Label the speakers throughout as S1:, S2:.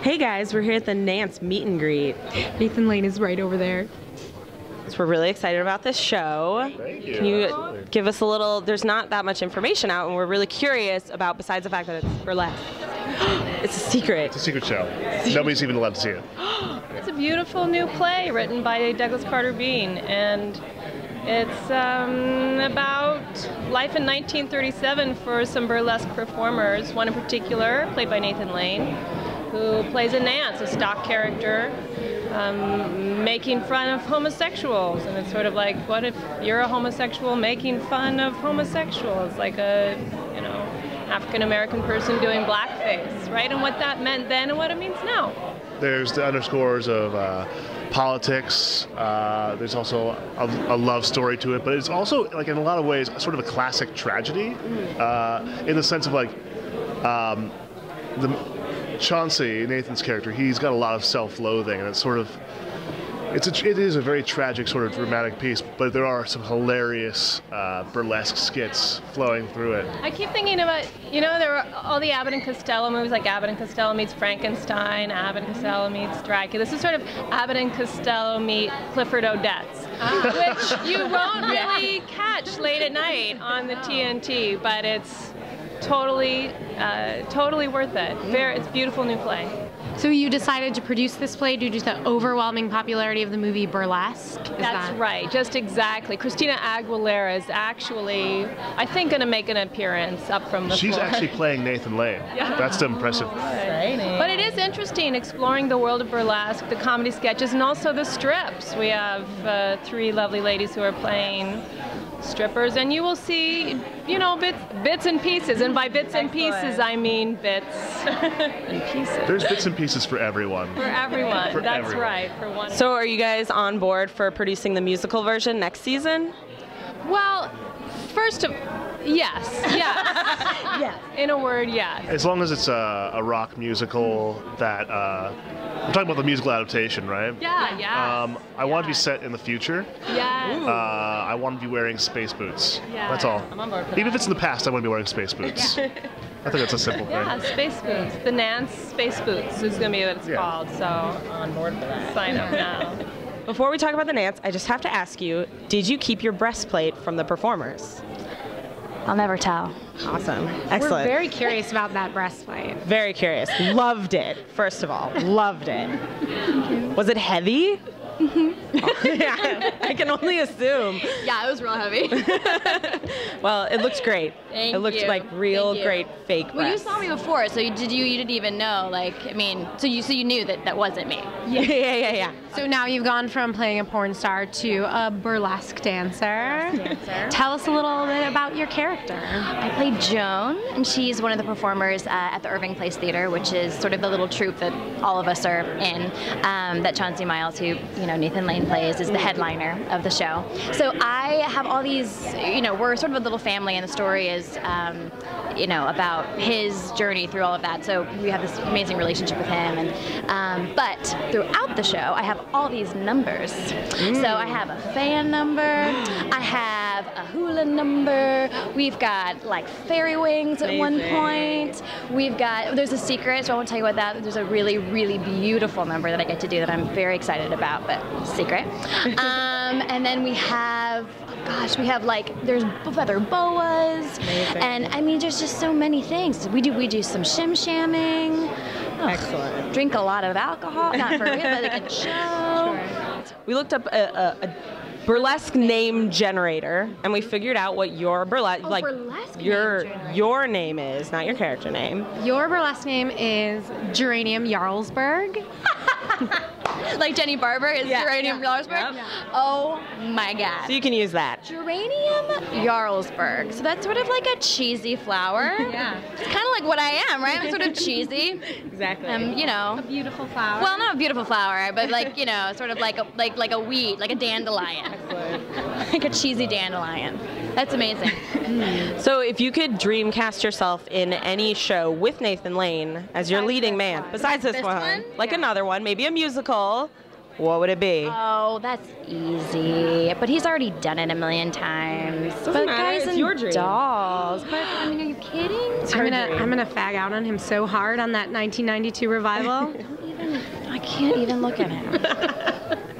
S1: Hey guys, we're here at the Nance meet and greet.
S2: Nathan Lane is right over there.
S1: So we're really excited about this show.
S3: Thank you.
S1: Can you give us a little, there's not that much information out and we're really curious about, besides the fact that it's burlesque. It's a secret.
S3: It's a secret show. Nobody's even allowed to see it.
S4: It's a beautiful new play written by Douglas Carter Beane, and it's about life in 1937 for some burlesque performers. One in particular, played by Nathan Lane, who plays a Nance, a stock character, making fun of homosexuals. And it's sort of like, what if you're a homosexual making fun of homosexuals? Like a, African-American person doing blackface, right? And what that meant then and what it means now.
S3: There's the underscores of politics. There's also a love story to it, but it's also, like, in a lot of ways, sort of a classic tragedy, in the sense of, like, Chauncey, Nathan's character, he's got a lot of self-loathing, and it's sort of, it is a very tragic sort of dramatic piece, but there are some hilarious burlesque skits flowing through it.
S4: I keep thinking about, there were all the Abbott and Costello movies, like Abbott and Costello meets Frankenstein, Abbott and Costello meets Dracula. This is sort of Abbott and Costello meet Clifford Odets, which you won't really catch late at night on the TNT, but it's totally worth it. It's a beautiful new play.
S2: So you decided to produce this play due to the overwhelming popularity of the movie Burlesque?
S4: That's right, just exactly. Christina Aguilera is actually, I think, going to make an appearance up from the
S3: She's
S4: floor.
S3: actually playing Nathan Lane.
S4: Yeah.
S3: That's impressive.
S4: But it is interesting exploring the world of burlesque, the comedy sketches, and also the strips. We have 3 lovely ladies who are playing strippers, and you will see, bits and pieces. And by bits and pieces, I mean bits and pieces.
S3: There's bits and pieces for everyone.
S4: For everyone.
S3: For
S4: That's
S3: everyone.
S4: right. For one.
S1: So are you guys on board for producing the musical version next season?
S4: Well, first of yes.
S1: Yes.
S4: In a word, yes.
S3: As long as it's a rock musical that, we're talking about the musical adaptation, right?
S4: Yeah.
S3: I want to be set in the future.
S4: Yes.
S3: I want to be wearing space boots.
S4: Yeah.
S3: That's all.
S4: I'm on board for
S3: Even if
S4: that.
S3: it's in the past, I want to be wearing space boots. I think that's a simple thing.
S4: Yeah, space boots. The Nance Space Boots is going to be what it's called. So on board for that. Sign up now.
S1: Before we talk about the Nance, I just have to ask you, did you keep your breastplate from the performers?
S5: I'll never tell.
S1: Awesome. Excellent.
S2: We're very curious about that breastplate.
S1: Very curious. Loved it, first of all. Loved it. Was it heavy? Yeah, I can only assume.
S5: Yeah, it was real heavy.
S1: Well, it looked great.
S5: Thank
S1: it looked
S5: you.
S1: like real
S5: Thank you.
S1: great fake
S5: Well, you
S1: breasts.
S5: saw me before, so you didn't even know, so you knew that wasn't me.
S1: Yeah.
S2: So now you've gone from playing a porn star to a burlesque dancer. Tell us a little bit about your character.
S5: I played Joan, and she's one of the performers at the Irving Place Theater, which is sort of the little troupe that all of us are in. That Chauncey Miles, who Nathan Lane plays, is the headliner of the show. So I have all these, we're sort of a little family, and the story is, about his journey through all of that. So we have this amazing relationship with him, and but throughout the show, I have all these numbers. So I have a fan number, I have a hula number, we've got like fairy wings at one point, there's a secret, so I won't tell you what that, there's a really, really beautiful number that I get to do that I'm very excited about, but secret. And then we have, there's feather boas, and I mean, there's just so many things. We do some shim-shamming.
S1: Excellent.
S5: Drink a lot of alcohol, not for real, but like a show.
S1: We looked up a burlesque name generator, and we figured out what your burlesque,
S5: burlesque name
S1: your name is, not your character name.
S2: Your burlesque name is Geranium Jarlsberg.
S5: Like Jenni Barber is Geranium Jarlsberg?
S1: Yep.
S5: Oh my God.
S1: So you can use that.
S5: Geranium Jarlsberg. So that's sort of like a cheesy flower.
S2: Yeah.
S5: It's kind of like what I am, right? I'm sort of cheesy.
S1: Exactly.
S2: A beautiful flower.
S5: Well, not a beautiful flower, but sort of like a weed, like a dandelion. Like a cheesy dandelion. That's amazing.
S1: So if you could dreamcast yourself in any show with Nathan Lane as your leading man, besides this one, like another one, maybe a musical, what would it be?
S5: Oh, that's easy. But he's already done it a million times. But
S1: matter,
S5: guys
S1: it's
S5: and
S1: your dream.
S5: dolls. But I mean, are you kidding?
S2: I'm gonna fag out on him so hard on that 1992 revival.
S5: I can't even look at him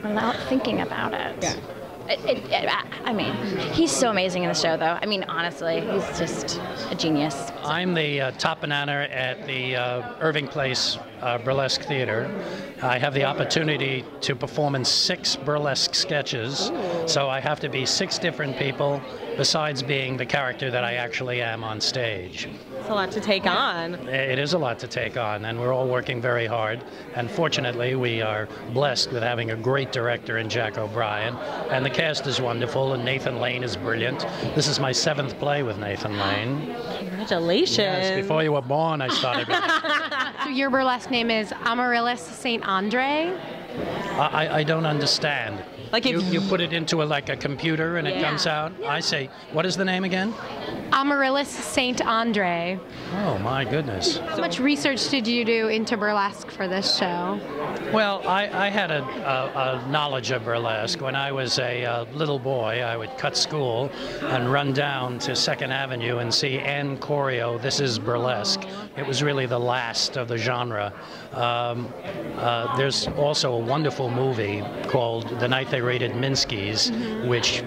S5: without thinking about it.
S1: Yeah.
S5: I mean, he's so amazing in the show, though. I mean, honestly, he's just a genius.
S6: I'm the top banana at the Irving Place Burlesque Theater. I have the opportunity to perform in 6 burlesque sketches, so I have to be 6 different people besides being the character that I actually am on stage.
S1: It's a lot to take on.
S6: It is a lot to take on, and we're all working very hard. And fortunately, we are blessed with having a great director in Jack O'Brien, and the cast is wonderful, and Nathan Lane is brilliant. This is my 7th play with Nathan Lane.
S1: Congratulations.
S6: Yes, before you were born, I started.
S2: So your burlesque name is Amaryllis St. Andre?
S6: I don't understand.
S1: Like if
S6: you put it into like a computer and it comes out. I say, what is the name again?
S2: Amaryllis St. Andre.
S6: Oh my goodness.
S2: How much research did you do into burlesque for this show?
S6: Well, I had a knowledge of burlesque. When I was a little boy, I would cut school and run down to 2nd Avenue and see Ann Choreo, This Is Burlesque. It was really the last of the genre. There's also a wonderful movie called The Night They Raided Minsky's, which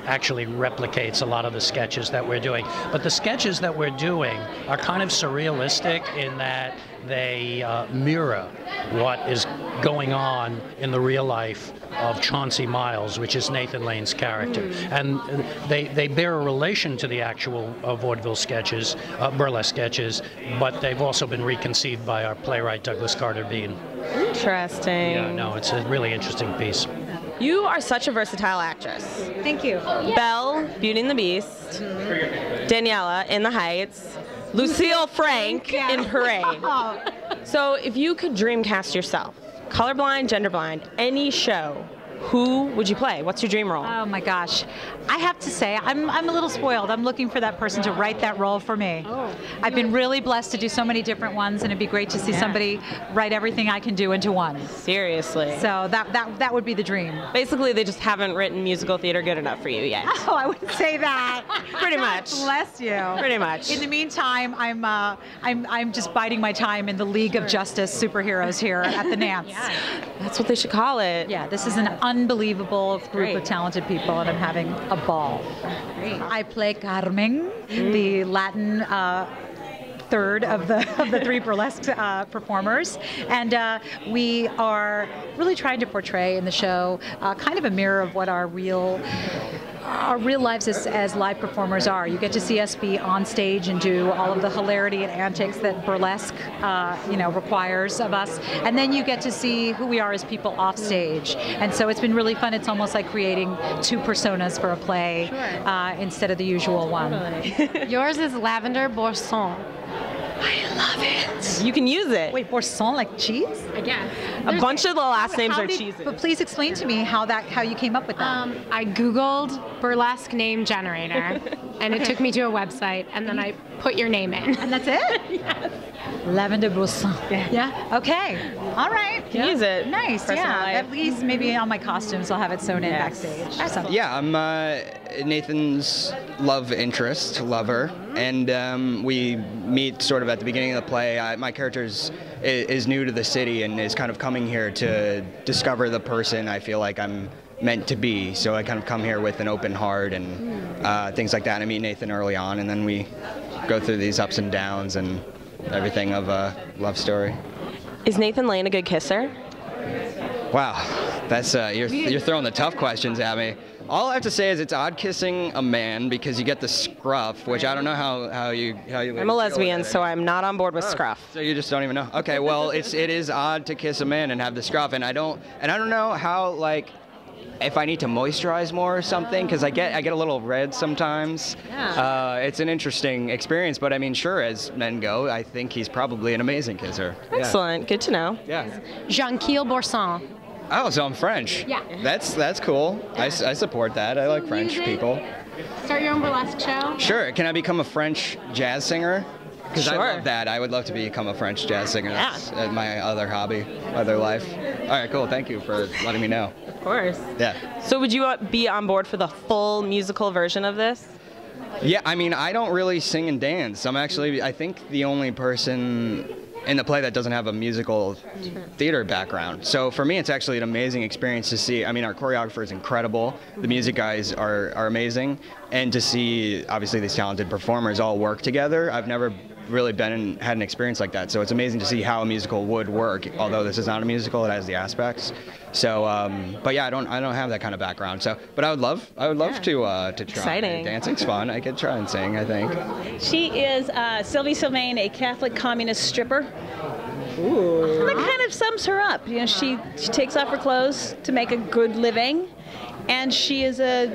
S6: actually replicates a lot of the sketches that we're doing. But the sketches that we're doing are kind of surrealistic in that they mirror what is going on in the real life of Chauncey Miles, which is Nathan Lane's character. And they bear a relation to the actual vaudeville sketches, burlesque sketches, but they've also been reconceived by our playwright Douglas Carter Beane.
S1: Interesting.
S6: Yeah, no, it's a really interesting piece.
S1: You are such a versatile actress.
S7: Thank you.
S1: Belle, Beauty and the Beast, Daniela in The Heights, Lucille Frank in Parade. So if you could dreamcast yourself, colorblind, genderblind, any show, who would you play? What's your dream role?
S7: Oh my gosh. I have to say, I'm a little spoiled. I'm looking for that person to write that role for me. I've been really blessed to do so many different ones, and it'd be great to see somebody write everything I can do into one.
S1: Seriously.
S7: So that would be the dream.
S1: Basically, they just haven't written musical theater good enough for you yet.
S7: Oh, I wouldn't say that.
S1: Pretty much.
S7: Bless you.
S1: Pretty much.
S7: In the meantime, I'm just biding my time in the League of Justice superheroes here at the Nance.
S1: That's what they should call it.
S7: Yeah, this is an unbelievable group of talented people, and I'm having a ball. I play Carmen, the Latin third of the 3 burlesque performers, and we are really trying to portray in the show kind of a mirror of what our real lives as live performers are. You get to see us be on stage and do all of the hilarity and antics that burlesque requires of us, and then you get to see who we are as people off stage. And so it's been really fun. It's almost like creating 2 personas for a play instead of the usual one.
S2: Yours is Lavender Bourson.
S1: I love it. You can use it.
S7: Wait, Bourson like cheese?
S2: Again.
S1: A bunch of the last names are cheeses.
S7: But please explain to me how you came up with that.
S2: I Googled burlesque name generator, and it took me to a website, and then I put your name in.
S7: And that's it?
S2: Yes.
S7: Lavender Bourson.
S2: Yeah.
S7: Okay. All right.
S1: Can use it.
S7: Nice.
S1: Personal
S7: Yeah.
S1: life.
S7: At least maybe on my costumes I'll have it sewn in backstage. or something.
S8: Yeah, I'm Nathan's love interest, lover, and we meet sort of at the beginning of the play. My character is new to the city and is kind of coming here to discover the person I feel like I'm meant to be. So I kind of come here with an open heart and things like that. And I meet Nathan early on, and then we go through these ups and downs and everything of a love story.
S1: Is Nathan Lane a good kisser?
S8: Wow, that's you're throwing the tough questions at me. All I have to say is it's odd kissing a man because you get the scruff, which I don't know how you.
S1: I'm a lesbian, so I'm not on board with scruff.
S8: So you just don't even know. Okay, well it is odd to kiss a man and have the scruff, and I don't know how, like, if I need to moisturize more or something, because I get a little red sometimes.
S1: Yeah.
S8: It's an interesting experience, but I mean, sure, as men go, I think he's probably an amazing kisser.
S1: Excellent. Good to know.
S8: Yeah.
S2: Jean-Kiel Bourson.
S8: Oh, so I'm French.
S2: Yeah.
S8: That's cool. I support that. I like French
S2: music?
S8: people.
S2: Start your own burlesque show?
S8: Sure. Can I become a French jazz singer? Because I love that. I would love to become a French jazz singer. That's my other hobby, other life. All right, cool. Thank you for letting me know.
S1: Of course.
S8: Yeah.
S1: So would you be on board for the full musical version of this?
S8: Yeah, I mean, I don't really sing and dance. I'm actually, I think, the only person in the play that doesn't have a musical theater background. So for me, it's actually an amazing experience to see. I mean, our choreographer is incredible. The music guys are amazing. And to see, obviously, these talented performers all work together. I've never really had an experience like that. So it's amazing to see how a musical would work. Although this is not a musical, it has the aspects. So, but yeah, I don't have that kind of background. So, but I would love to try.
S1: Exciting.
S8: Dancing's fun. I could try and sing, I think.
S9: She is Sylvie Sylvain, a Catholic communist stripper.
S1: Ooh.
S9: And that kind of sums her up. You know, she takes off her clothes to make a good living, and she is a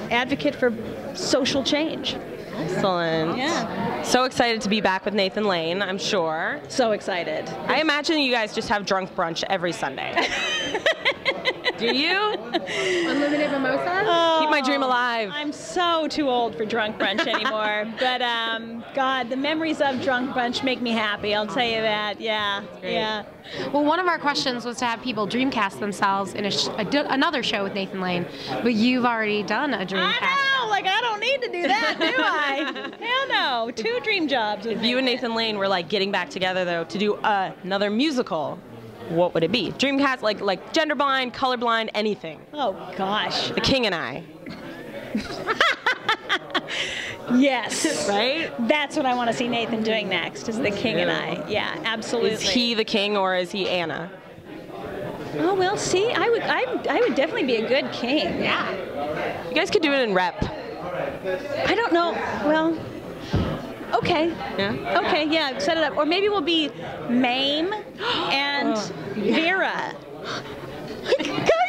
S9: advocate for social change.
S1: Excellent.
S9: Yeah.
S1: So excited to be back with Nathan Lane, I'm sure.
S9: So excited.
S1: I imagine you guys just have drunk brunch every Sunday. Do you?
S2: Unlimited mimosas?
S9: Oh,
S1: Keep my dream alive.
S9: I'm so too old for drunk brunch anymore. But, God, the memories of drunk brunch make me happy. I'll tell you that. Yeah. Yeah.
S2: Well, one of our questions was to have people dreamcast themselves in another show with Nathan Lane, but you've already done a dreamcast.
S9: I know. Like, I don't need to do that, do I? Hell no. 2 dream jobs.
S1: If you and Nathan Lane were like getting back together though to do another musical, what would it be? Dreamcast, like gender blind, colorblind, anything.
S9: Oh gosh.
S1: The King and I.
S9: Yes.
S1: Right?
S9: That's what I want to see Nathan doing next, is the King and I. Yeah, absolutely.
S1: Is he the king or is he Anna?
S9: Oh well, see, I would definitely be a good king.
S1: Yeah. You guys could do it in rep.
S9: I don't know. Well, okay.
S1: Yeah.
S9: Okay, yeah, set it up. Or maybe we'll be Mame and Vera.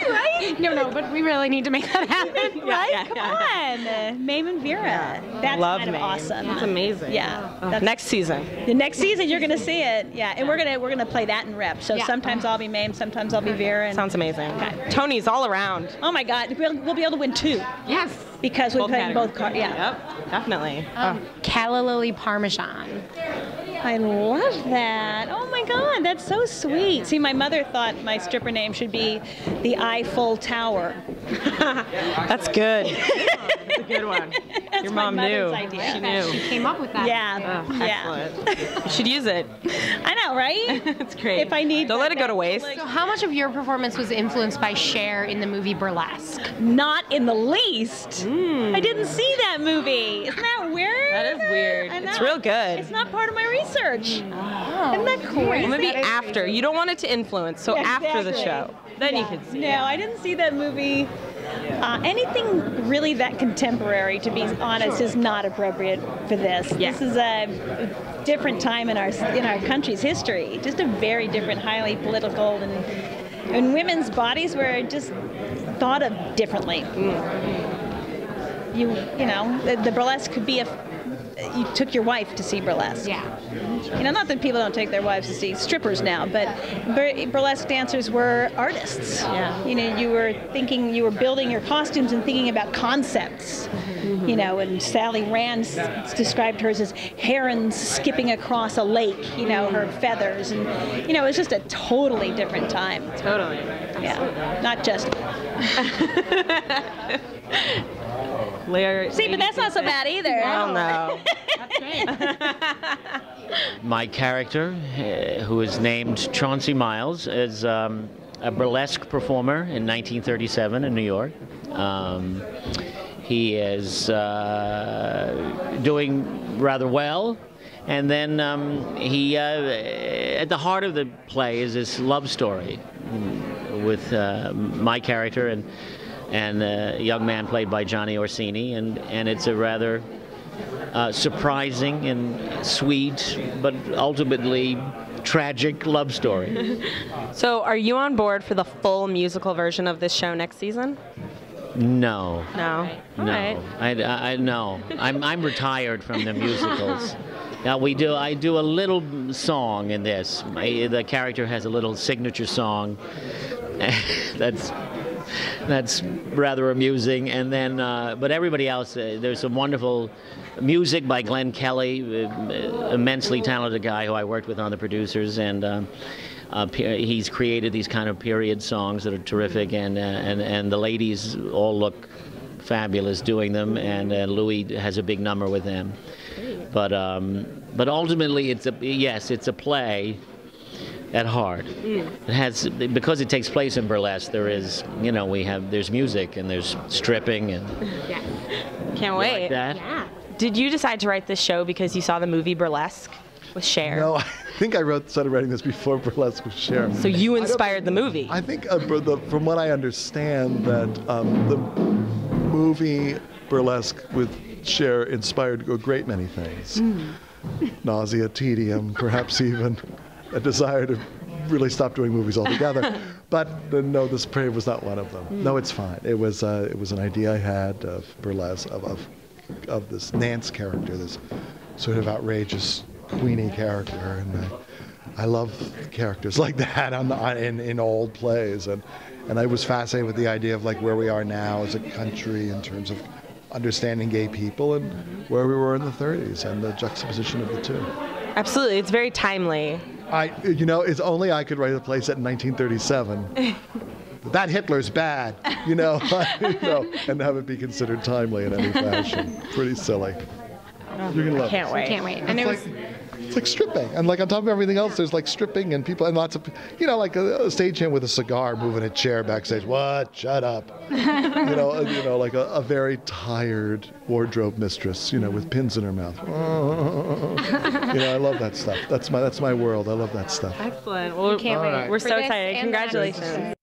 S9: Right?
S2: No, but we really need to make that happen.
S9: Right? Come on. Mame and Vera. That's
S1: Love
S9: kind of
S1: Mame.
S9: awesome.
S1: That's amazing.
S9: Yeah.
S1: Oh, next season.
S9: The next season you're gonna see it. Yeah. And we're gonna play that in rep. So sometimes I'll be Mame, sometimes I'll be Vera. And
S1: sounds amazing. Okay. Tony's all around.
S9: Oh my God. We'll be able to win 2.
S2: Yes.
S9: Because we play both cards. Yeah.
S1: Yep. Definitely.
S2: Calla Lily Parmesan.
S9: I love that. Oh my God, that's so sweet. See, my mother thought my stripper name should be the Eiffel Tower.
S1: That's good. That's a good one.
S9: That's
S1: Your mom
S9: my
S1: knew.
S9: mother's idea.
S1: She knew.
S2: She came up with that.
S9: Yeah.
S1: Excellent. You should use it.
S9: I know, right?
S1: It's great.
S9: If I need.
S1: Don't let it go to waste.
S2: So how much of your performance was influenced by Cher in the movie Burlesque?
S9: Not in the least. I didn't see that movie. Isn't that weird?
S1: That is weird.
S9: I know.
S1: It's real good.
S9: It's not part of my research. Isn't that crazy?
S1: Well, maybe after. You don't want it to influence, so after the show. Then you can see it.
S9: No, I didn't see that movie. Anything really that contemporary, to be honest, is not appropriate for this.
S1: Yeah.
S9: This is a different time in our country's history. Just a very different, highly political, and women's bodies were just thought of differently. You know, the burlesque could be you took your wife to see burlesque.
S2: Yeah.
S9: You know, not that people don't take their wives to see strippers now, but burlesque dancers were artists.
S1: Yeah.
S9: You know, you were building your costumes and thinking about concepts. You know, and Sally Rand described hers as herons skipping across a lake, you know, her feathers. And, you know, it was just a totally different time.
S1: Totally.
S9: Yeah. Not just. See, but that's not so bad either.
S1: Oh, no.
S2: That's great.
S10: My character, who is named Chauncey Miles, is a burlesque performer in 1937 in New York. He is doing rather well, and then at the heart of the play is this love story with my character and a young man played by Jonny Orsini, and it's a rather surprising and sweet, but ultimately tragic love story.
S1: So are you on board for the full musical version of this show next season?
S10: No.
S1: No. All
S10: No.
S1: right.
S10: I no. I'm retired from the musicals. Now I do a little song in this. The character has a little signature song. That's that's rather amusing. And then, but everybody else, there's some wonderful music by Glenn Kelly, immensely talented guy who I worked with on the producers, and he's created these kind of period songs that are terrific, and the ladies all look fabulous doing them, and Louis has a big number with them. But ultimately, it's a play at heart. It has, because it takes place in burlesque. There is, there's music and there's stripping and.
S1: Yeah. Can't wait.
S10: Like that?
S1: Yeah. Did you decide to write this show because you saw the movie Burlesque with Cher?
S11: No, I think I started writing this before Burlesque with Cher.
S1: So you inspired the movie?
S11: I think, from what I understand, that the movie Burlesque with Cher inspired a great many things. Nausea, tedium, perhaps even a desire to really stop doing movies altogether. But no, this play was not one of them. No, it's fine. It was an idea I had of burlesque, of this Nance character, this sort of outrageous Queenie character, and I love characters like that in old plays, and I was fascinated with the idea of like where we are now as a country in terms of understanding gay people and where we were in the 30s and the juxtaposition of the two.
S1: Absolutely, it's very timely.
S11: It's only I could write a play set in 1937. That Hitler's bad, and have it be considered timely in any fashion. Pretty silly. You're gonna love it.
S1: Can't wait. And
S11: it's like stripping, and like on top of everything else, there's like stripping and people and lots of, like a stagehand with a cigar moving a chair backstage. What? Shut up. Like a very tired wardrobe mistress, with pins in her mouth. I love that stuff. That's my world. I love that stuff.
S1: Excellent. Well,
S2: can't wait.
S1: Right. We're so excited. Congratulations.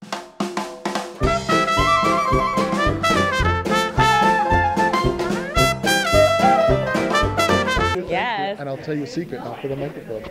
S11: And I'll tell you a secret, not for the microphone.